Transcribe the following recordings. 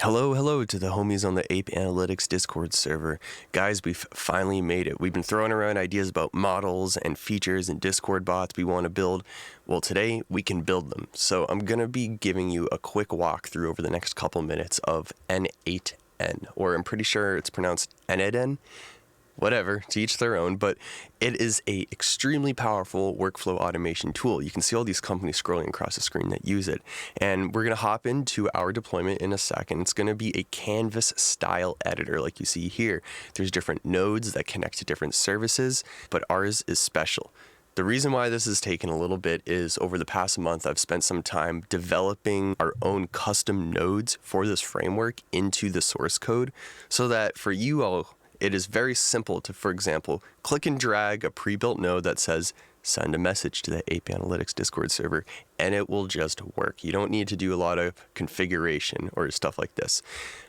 Hello to the homies on the Ape Analytics Discord server. Guys, we've finally made it. We've been throwing around ideas about models and features and Discord bots we want to build. Well, today we can build them. So I'm going to be giving you a quick walkthrough over the next couple minutes of n8n, or I'm pretty sure it's pronounced n8n. Whatever, to each their own, but it is a extremely powerful workflow automation tool. You can see all these companies scrolling across the screen that use it. And we're gonna hop into our deployment in a second. It's gonna be a canvas style editor like you see here. There's different nodes that connect to different services, but ours is special. The reason why this has taken a little bit is over the past month, I've spent some time developing our own custom nodes for this framework into the source code so that for you all, it is very simple to, for example, click and drag a pre-built node that says, send a message to the Ape Analytics Discord server, and it will just work. You don't need to do a lot of configuration or stuff like this.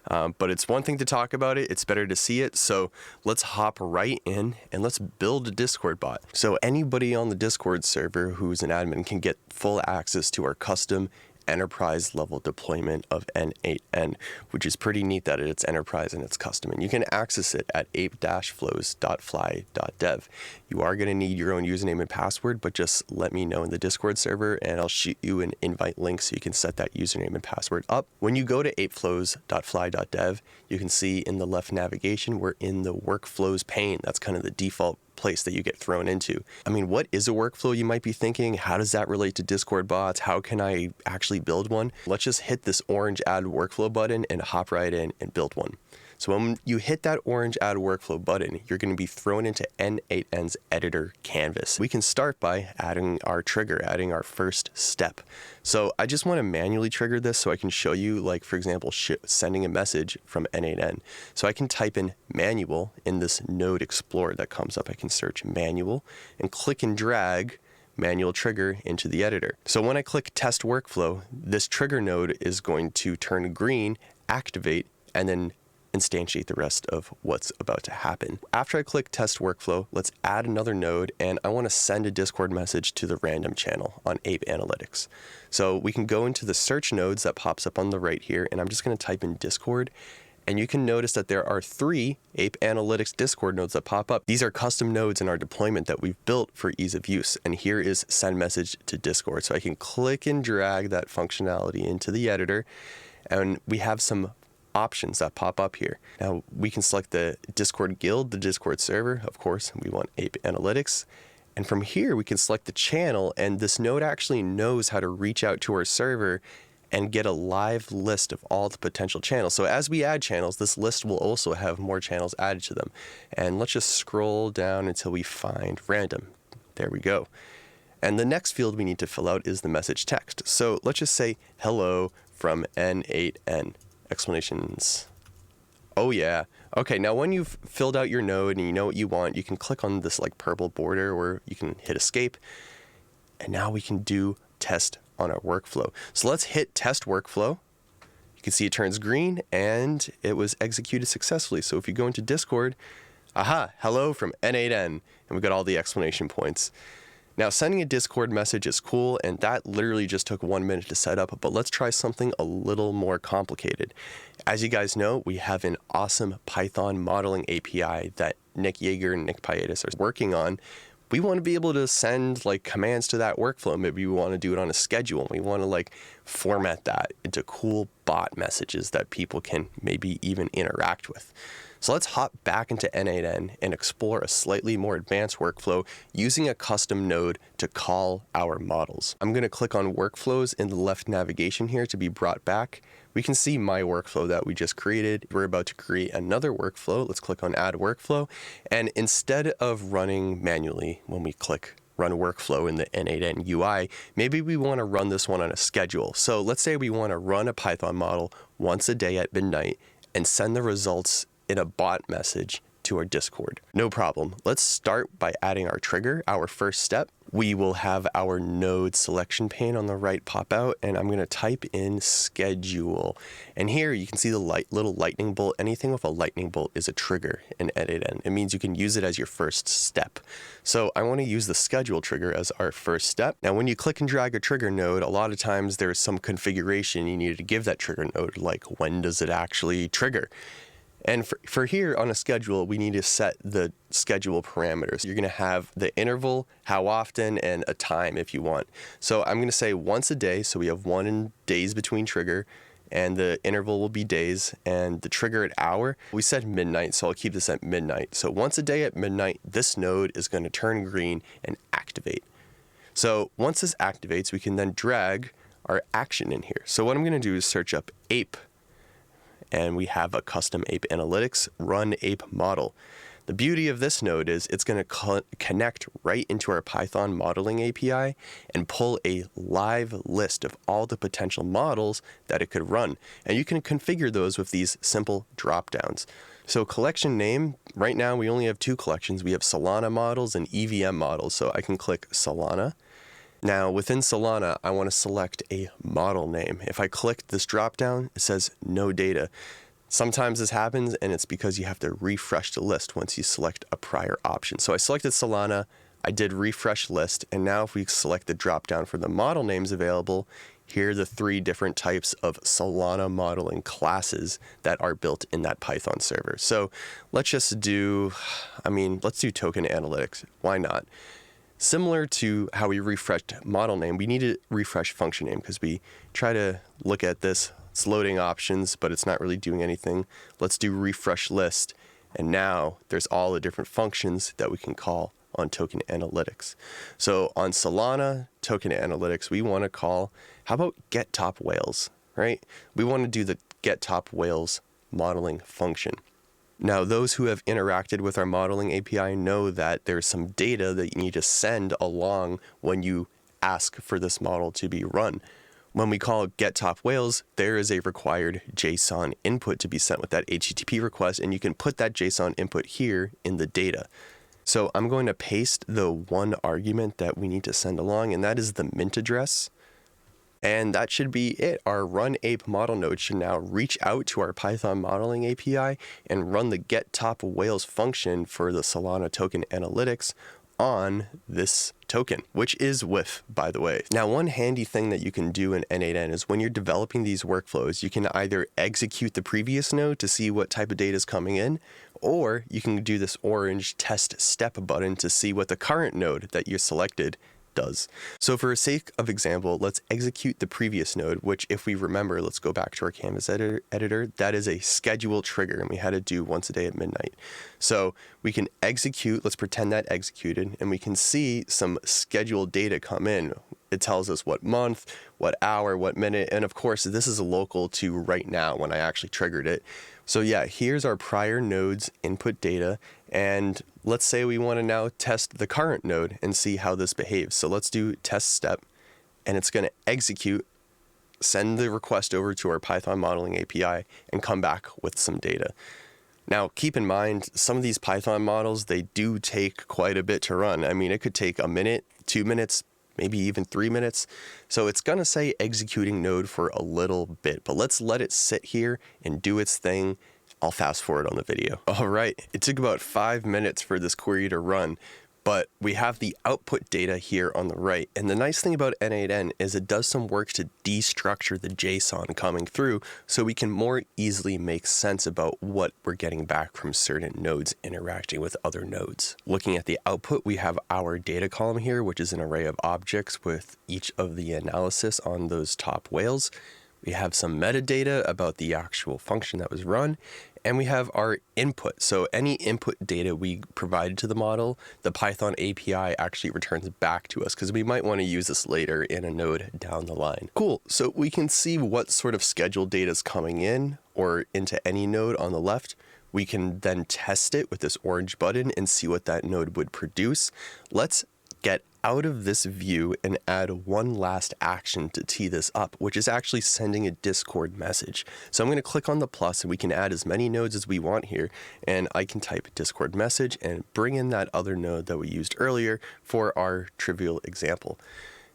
But it's one thing to talk about it, it's better to see it. So let's hop right in and let's build a Discord bot. So anybody on the Discord server who's an admin can get full access to our custom enterprise level deployment of n8n, which is pretty neat that it's enterprise and it's custom, and you can access it at ape-flows.fly.dev. You are going to need your own username and password, but just let me know in the Discord server and I'll shoot you an invite link so you can set that username and password up. When you go to ape-flows.fly.dev, you can see in the left navigation we're in the workflows pane. That's kind of the default place that you get thrown into. I mean, what is a workflow, you might be thinking? How does that relate to Discord bots? How can I actually build one? Let's just hit this orange add workflow button and hop right in and build one. So when you hit that orange add workflow button, you're going to be thrown into n8n's editor canvas. We can start by adding our trigger, adding our first step. So I just want to manually trigger this so I can show you, like, for example, sending a message from n8n. So I can type in manual in this node explorer that comes up. I can search manual and click and drag manual trigger into the editor. So when I click test workflow, this trigger node is going to turn green, activate, and then instantiate the rest of what's about to happen. After I click test workflow, let's add another node, and I want to send a Discord message to the random channel on Ape Analytics. So we can go into the search nodes that pops up on the right here, and I'm just going to type in Discord. And you can notice that there are 3 Ape Analytics Discord nodes that pop up. These are custom nodes in our deployment that we've built for ease of use. And here is send message to Discord. So I can click and drag that functionality into the editor, and we have some options that pop up here. Now we can select the Discord guild, the Discord server. Of course, we want Ape Analytics. And from here, we can select the channel, and this node actually knows how to reach out to our server and get a live list of all the potential channels. So as we add channels, this list will also have more channels added to them. And let's just scroll down until we find random. There we go. And the next field we need to fill out is the message text. So let's just say hello from n8n. Explanations. Oh yeah. Okay, now when you've filled out your node and you know what you want, you can click on this like purple border, or you can hit escape. And now we can do test on our workflow. So let's hit test workflow. You can see it turns green and it was executed successfully. So if you go into Discord, aha, hello from n8n, and we got all the explanation points. Now, sending a Discord message is cool, and that literally just took 1 minute to set up, but let's try something a little more complicated. As you guys know, we have an awesome Python modeling API that Nick Yeager and Nick Pietis are working on. We want to be able to send like commands to that workflow. Maybe we want to do it on a schedule, and we want to like format that into cool bot messages that people can maybe even interact with. So let's hop back into n8n and explore a slightly more advanced workflow using a custom node to call our models. I'm going to click on workflows in the left navigation here to be brought back. We can see my workflow that we just created. We're about to create another workflow. Let's click on add workflow. And instead of running manually when we click run workflow in the n8n UI, maybe we want to run this one on a schedule. So let's say we want to run a Python model once a day at midnight and send the results in a bot message to our Discord. No problem. Let's start by adding our trigger, our first step. We will have our node selection pane on the right pop out, and I'm going to type in schedule. And here you can see the little lightning bolt. Anything with a lightning bolt is a trigger in n8n. It means you can use it as your first step. So I want to use the schedule trigger as our first step. Now, when you click and drag a trigger node, a lot of times there's some configuration you need to give that trigger node, like when does it actually trigger? And for here on a schedule, we need to set the schedule parameters. You're going to have the interval, how often, and a time if you want. So I'm going to say once a day. So we have 1 in days between trigger, and the interval will be days, and the trigger at hour. We said midnight, so I'll keep this at midnight. So once a day at midnight, this node is going to turn green and activate. So once this activates, we can then drag our action in here. So what I'm going to do is search up ape. And we have a custom ape analytics run ape model. The beauty of this node is it's going to connect right into our Python modeling API and pull a live list of all the potential models that it could run. And you can configure those with these simple dropdowns. So collection name, right now we only have 2 collections. We have Solana models and EVM models. So I can click Solana. Now within Solana, I want to select a model name. If I click this dropdown, it says no data. Sometimes this happens, and it's because you have to refresh the list once you select a prior option. So I selected Solana, I did refresh list, and now if we select the dropdown for the model names available, here are the 3 different types of Solana modeling classes that are built in that Python server. So let's just do, let's do token analytics. Why not? Similar to how we refreshed model name, we need to refresh function name because we try to look at this. It's loading options, but it's not really doing anything. Let's do refresh list. And now there's all the different functions that we can call on token analytics. So on Solana token analytics, we want to call, how about get top whales, right? We want to do the get top whales modeling function. Now, those who have interacted with our modeling API know that there's some data that you need to send along when you ask for this model to be run. When we call get top whales, there is a required JSON input to be sent with that HTTP request, and you can put that JSON input here in the data. So I'm going to paste the one argument that we need to send along, and that is the mint address. And that should be it. Our run ape model node should now reach out to our Python modeling API and run the get top whales function for the Solana token analytics on this token, which is WIF, by the way. Now, one handy thing that you can do in n8n is when you're developing these workflows, you can either execute the previous node to see what type of data is coming in, or you can do this orange test step button to see what the current node that you selected does. So for the sake of example, let's execute the previous node, which if we remember, let's go back to our canvas editor, that is a schedule trigger, and we had to do once a day at midnight. So we can execute, let's pretend that executed, and we can see some scheduled data come in. It tells us what month, what hour, what minute, and of course, this is local to right now when I actually triggered it. So yeah, here's our prior node's input data, and let's say we want to now test the current node and see how this behaves. So let's do test step, and it's going to execute, send the request over to our Python modeling API, and come back with some data. Now, keep in mind, some of these Python models, they do take quite a bit to run. I mean, it could take a minute, 2 minutes, maybe even 3 minutes. So it's going to say executing node for a little bit, but let's let it sit here and do its thing. I'll fast forward on the video. All right, it took about 5 minutes for this query to run, but we have the output data here on the right. And the nice thing about n8n is it does some work to destructure the JSON coming through so we can more easily make sense about what we're getting back from certain nodes interacting with other nodes. Looking at the output, we have our data column here, which is an array of objects with each of the analysis on those top whales. We have some metadata about the actual function that was run, and we have our input. So any input data we provided to the model, the Python API actually returns back to us because we might want to use this later in a node down the line. Cool, so we can see what sort of scheduled data is coming in or into any node on the left. We can then test it with this orange button and see what that node would produce. Let's get out of this view and add one last action to tee this up, which is actually sending a Discord message. So I'm going to click on the plus and we can add as many nodes as we want here. And I can type Discord message and bring in that other node that we used earlier for our trivial example.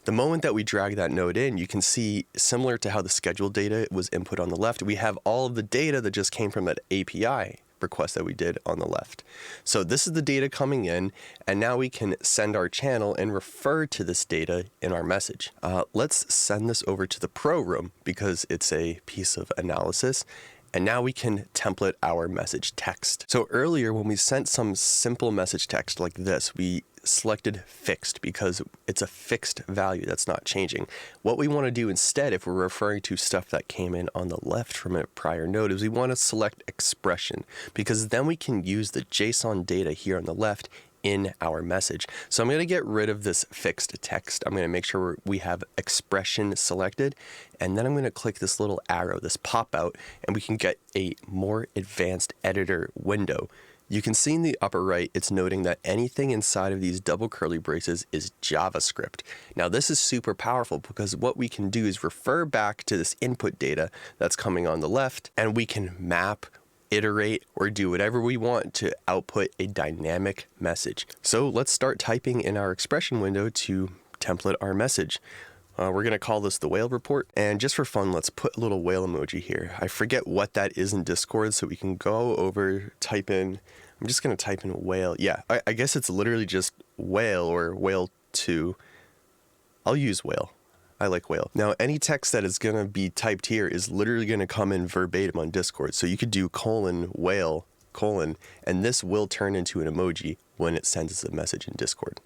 The moment that we drag that node in, you can see, similar to how the scheduled data was input on the left, we have all of the data that just came from that API request that we did on the left. So this is the data coming in, and now we can send our channel and refer to this data in our message. Let's send this over to the pro room because it's a piece of analysis. And now we can template our message text. So earlier when we sent some simple message text like this, we selected fixed because it's a fixed value that's not changing. What we want to do instead, if we're referring to stuff that came in on the left from a prior node, is we want to select expression, because then we can use the JSON data here on the left in our message. So I'm going to get rid of this fixed text. I'm going to make sure we have expression selected, and then I'm going to click this little arrow, this pop out, and we can get a more advanced editor window. You can see in the upper right, it's noting that anything inside of these double curly braces is JavaScript. Now this is super powerful because what we can do is refer back to this input data that's coming on the left, and we can map, iterate, or do whatever we want to output a dynamic message. So let's start typing in our expression window to template our message. We're going to call this the whale report. And just for fun, let's put a little whale emoji here. I forget what that is in Discord, so we can go over, type in, I'm just going to type in whale. Yeah, I guess it's literally just whale or whale 2. I'll use whale. I like whale. Now, any text that is going to be typed here is literally going to come in verbatim on Discord. So you could do :whale, and this will turn into an emoji when it sends us a message in Discord.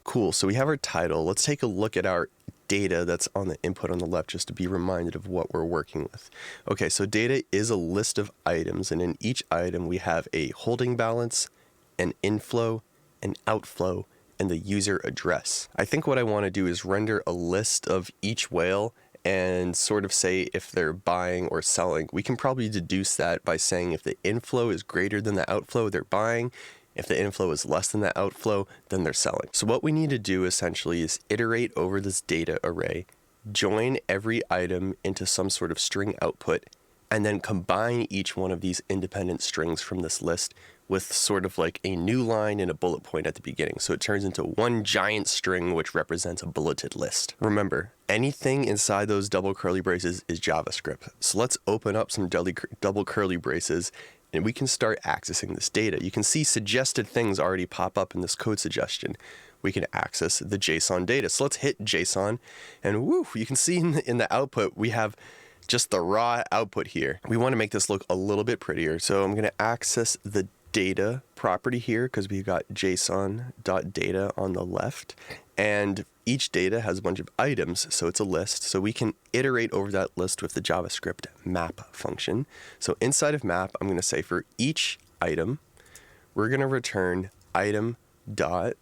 Cool, so we have our title. Let's take a look at our data that's on the input on the left just to be reminded of what we're working with. Okay, so data is a list of items, and in each item we have a holding balance, an inflow, an outflow, and the user address. I think what I want to do is render a list of each whale and sort of say if they're buying or selling. We can probably deduce that by saying if the inflow is greater than the outflow, they're buying. If the inflow is less than the outflow, then they're selling. So what we need to do essentially is iterate over this data array, join every item into some sort of string output, and then combine each one of these independent strings from this list with sort of like a new line and a bullet point at the beginning. So it turns into one giant string which represents a bulleted list. Remember, anything inside those double curly braces is JavaScript. So let's open up some double curly braces and we can start accessing this data. You can see suggested things already pop up in this code suggestion. We can access the JSON data. So let's hit JSON, and woo, you can see in the output, we have just the raw output here. We want to make this look a little bit prettier. So I'm going to access the data property here because we've got JSON.data on the left, and each data has a bunch of items, so it's a list. So we can iterate over that list with the JavaScript map function. So inside of map, I'm going to say for each item, we're going to return item dot,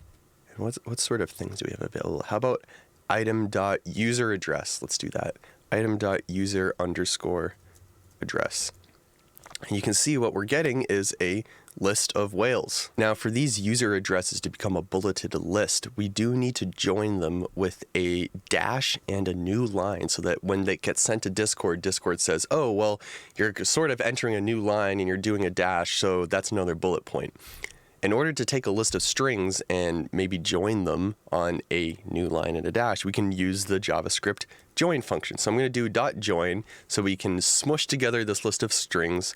and what sort of things do we have available? How about item dot user address? Let's do that. Item dot user underscore address. And you can see what we're getting is a list of whales. Now, for these user addresses to become a bulleted list, we do need to join them with a dash and a new line so that when they get sent to Discord, Discord says, oh, well, you're sort of entering a new line and you're doing a dash, so that's another bullet point. In order to take a list of strings and maybe join them on a new line and a dash, we can use the JavaScript join function. So I'm going to do .join so we can smush together this list of strings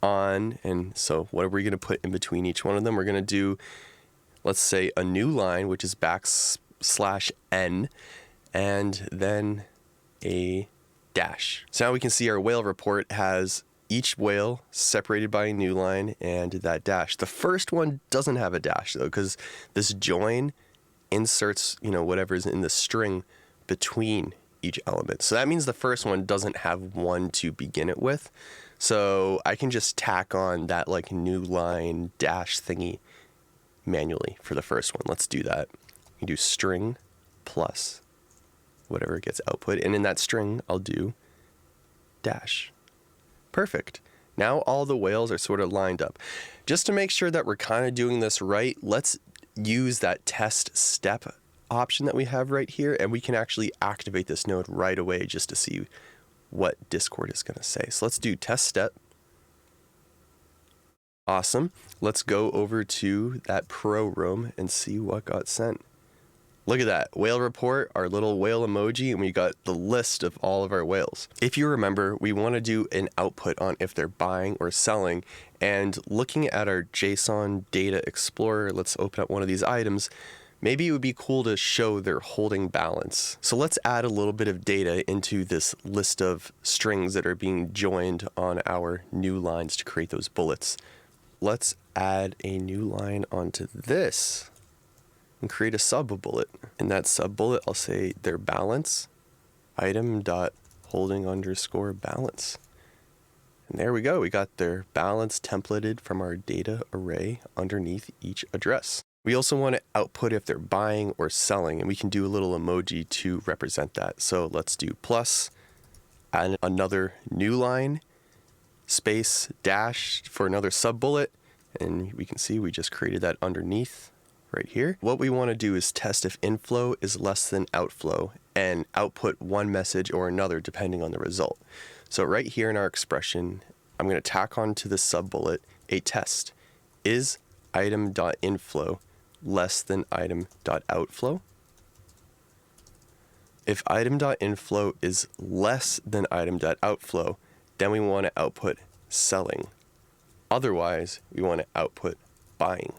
on, and so what are we going to put in between each one of them? We're going to do, let's say, a new line, which is \n, and then a dash. So now we can see our whale report has each whale separated by a new line and that dash. The first one doesn't have a dash though, because this join inserts, whatever's in the string between each element. So that means the first one doesn't have one to begin it with. So I can just tack on that like new line dash thingy manually for the first one. Let's do that. You do string plus whatever gets output. And in that string, I'll do dash. Perfect. Now all the whales are sort of lined up. Just to make sure that we're kind of doing this right, let's use that test step option that we have right here, and we can actually activate this node right away just to see what Discord is going to say. So let's do test step. Awesome. Let's go over to that pro roam and see what got sent. Look at that whale report, our little whale emoji, and we got the list of all of our whales. If you remember, we want to do an output on if they're buying or selling, and looking at our JSON data explorer, let's open up one of these items. Maybe it would be cool to show their holding balance. So let's add a little bit of data into this list of strings that are being joined on our new lines to create those bullets. Let's add a new line onto this and create a sub bullet. In that sub bullet, I'll say their balance, item dot holding underscore balance. And there we go. We got their balance templated from our data array underneath each address. We also want to output if they're buying or selling, and we can do a little emoji to represent that. So let's do plus, add another new line, space dash for another sub bullet, and we can see we just created that underneath right here. What we want to do is test if inflow is less than outflow and output one message or another depending on the result. So right here in our expression, I'm going to tack on to the sub bullet a test. Is item.inflow less than item.outflow? If item.inflow is less than item.outflow, then we want to output selling. Otherwise, we want to output buying.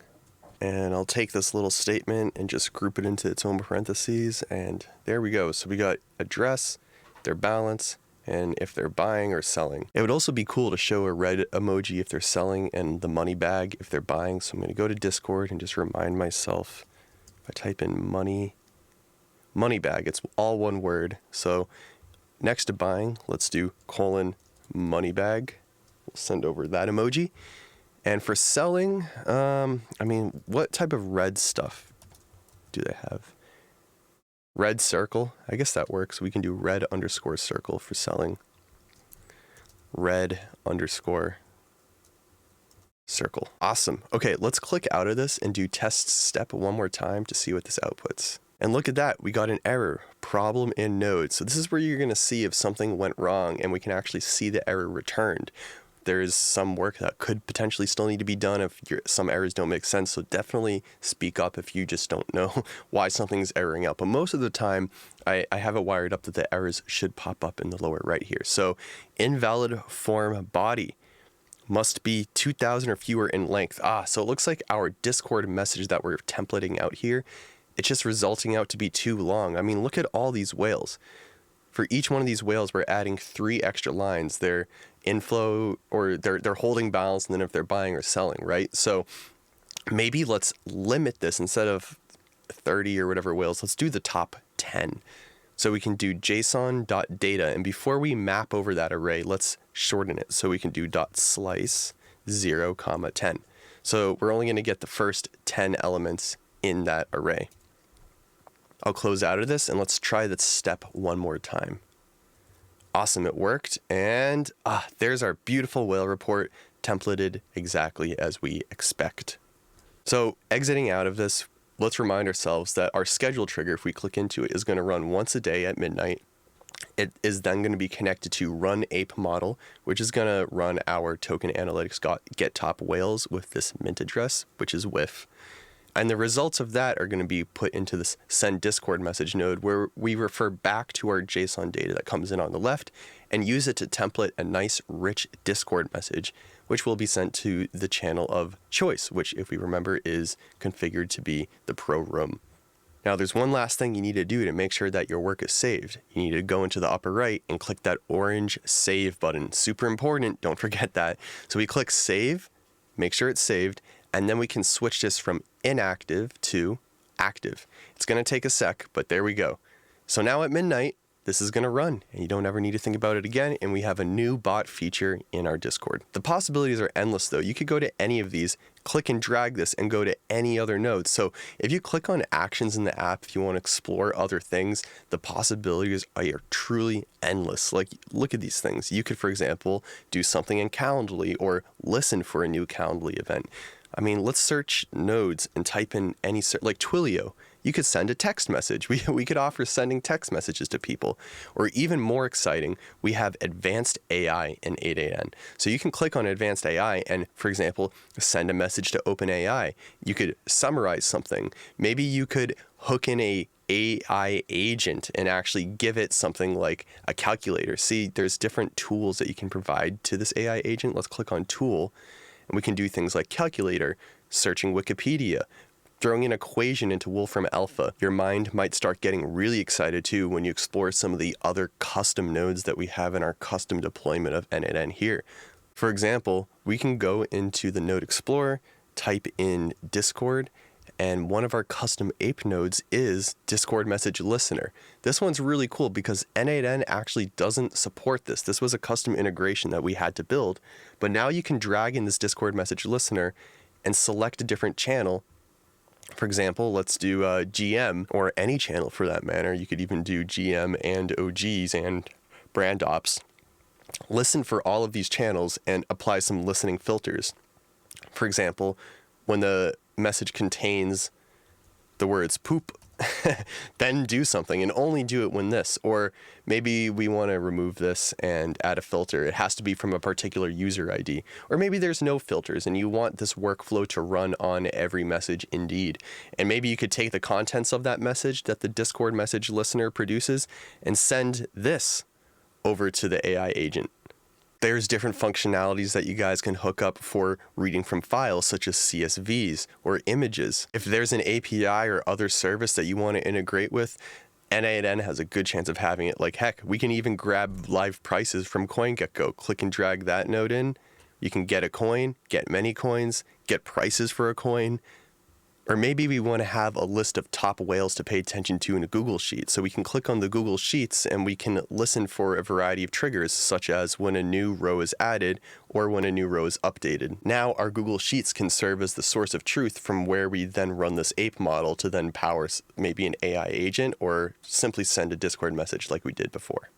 And I'll take this little statement and just group it into its own parentheses, and there we go. So we got address, their balance, and if they're buying or selling. It would also be cool to show a red emoji if they're selling and the money bag if they're buying. So I'm going to go to Discord and just remind myself. If I type in money bag, it's all one word. So next to buying, let's do :money bag. We'll send over that emoji. And for selling, what type of red stuff do they have? Red circle, I guess that works. We can do red underscore circle for selling. Red underscore circle. Awesome. Okay, let's click out of this and do test step one more time to see what this outputs. And look at that, we got an error, problem in node. So this is where you're gonna see if something went wrong and we can actually see the error returned. There's some work that could potentially still need to be done if some errors don't make sense. So definitely speak up if you just don't know why something's erroring out. But most of the time, I have it wired up that the errors should pop up in the lower right here. So invalid form body must be 2,000 or fewer in length. So it looks like our Discord message that we're templating out here, it's just resulting out to be too long. I mean, look at all these whales. For each one of these whales, we're adding 3 extra lines. They're inflow or they're holding balance, and then if they're buying or selling, right? So maybe let's limit this instead of 30 or whatever whales. Let's do the top 10. So we can do JSON.data, and before we map over that array, let's shorten it. So we can do .slice 0, 10. So we're only going to get the first 10 elements in that array. I'll close out of this and let's try this step one more time. Awesome, it worked. And there's our beautiful whale report templated exactly as we expect. So exiting out of this, let's remind ourselves that our schedule trigger, if we click into it, is going to run once a day at midnight. It is then going to be connected to run ape model, which is going to run our token analytics get top whales with this mint address, which is WIF. And the results of that are going to be put into this send Discord message node where we refer back to our JSON data that comes in on the left and use it to template a nice rich Discord message, which will be sent to the channel of choice, which if we remember is configured to be the pro room. Now there's one last thing you need to do to make sure that your work is saved. You need to go into the upper right and click that orange save button. Super important, don't forget that. So we click save, make sure it's saved, and then we can switch this from inactive to active. It's going to take a sec, but there we go. So now at midnight, this is going to run and you don't ever need to think about it again. And we have a new bot feature in our Discord. The possibilities are endless though. You could go to any of these, click and drag this and go to any other node. So if you click on actions in the app, if you want to explore other things, the possibilities are truly endless. Like look at these things. You could, for example, do something in Calendly or listen for a new Calendly event. I mean, let's search nodes and type in any, like Twilio. you could send a text message. We could offer sending text messages to people. Or even more exciting, we have advanced AI in n8n. So you can click on advanced AI and, for example, send a message to OpenAI. You could summarize something. Maybe you could hook in a AI agent and actually give it something like a calculator. See, there's different tools that you can provide to this AI agent. Let's click on tool, and we can do things like calculator, searching Wikipedia, throwing an equation into Wolfram Alpha. Your mind might start getting really excited too when you explore some of the other custom nodes that we have in our custom deployment of n8n here. For example, we can go into the Node Explorer, type in Discord, and one of our custom ape nodes is Discord Message Listener. This one's really cool because n8n actually doesn't support this. This was a custom integration that we had to build, but now you can drag in this Discord Message Listener and select a different channel. For example, let's do GM, or any channel for that matter. You could even do GM and OGs and brand ops. Listen for all of these channels and apply some listening filters. For example, when the message contains the words poop, then do something, and only do it when this. Or maybe we want to remove this and add a filter. It has to be from a particular user ID. Or maybe there's no filters and you want this workflow to run on every message indeed. And maybe you could take the contents of that message that the Discord message listener produces and send this over to the AI agent. There's different functionalities that you guys can hook up for reading from files such as CSVs or images. If there's an API or other service that you want to integrate with, n8n has a good chance of having it. Like heck, we can even grab live prices from CoinGecko. Click and drag that node in. You can get a coin, get many coins, get prices for a coin. Or maybe we want to have a list of top whales to pay attention to in a Google Sheet. So we can click on the Google Sheets and we can listen for a variety of triggers, such as when a new row is added or when a new row is updated. Now our Google Sheets can serve as the source of truth from where we then run this ape model to then power maybe an AI agent or simply send a Discord message like we did before.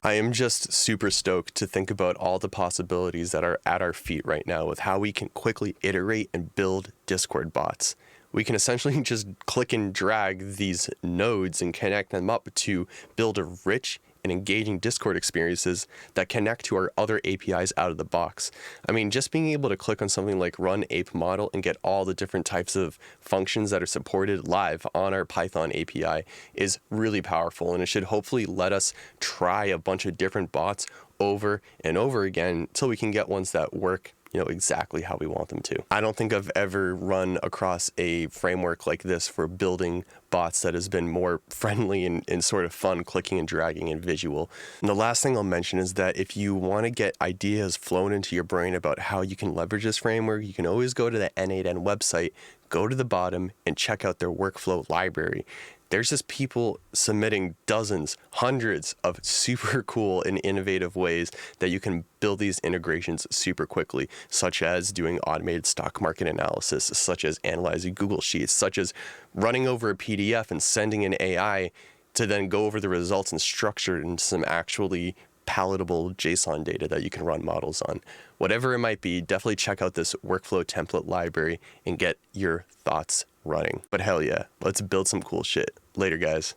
I am just super stoked to think about all the possibilities that are at our feet right now with how we can quickly iterate and build Discord bots. We can essentially just click and drag these nodes and connect them up to build a rich and engaging Discord experiences that connect to our other APIs out of the box. I mean, just being able to click on something like Run Ape Model and get all the different types of functions that are supported live on our Python API is really powerful, and it should hopefully let us try a bunch of different bots over and over again until we can get ones that work exactly how we want them to. I don't think I've ever run across a framework like this for building bots that has been more friendly and sort of fun clicking and dragging and visual. And the last thing I'll mention is that if you want to get ideas flown into your brain about how you can leverage this framework, you can always go to the n8n website, go to the bottom, and check out their workflow library. There's just people submitting dozens, hundreds of super cool and innovative ways that you can build these integrations super quickly, such as doing automated stock market analysis, such as analyzing Google Sheets, such as running over a PDF and sending an AI to then go over the results and structure it into some actually palatable JSON data that you can run models on. Whatever it might be, definitely check out this workflow template library and get your thoughts running. But hell yeah, let's build some cool shit. Later, guys.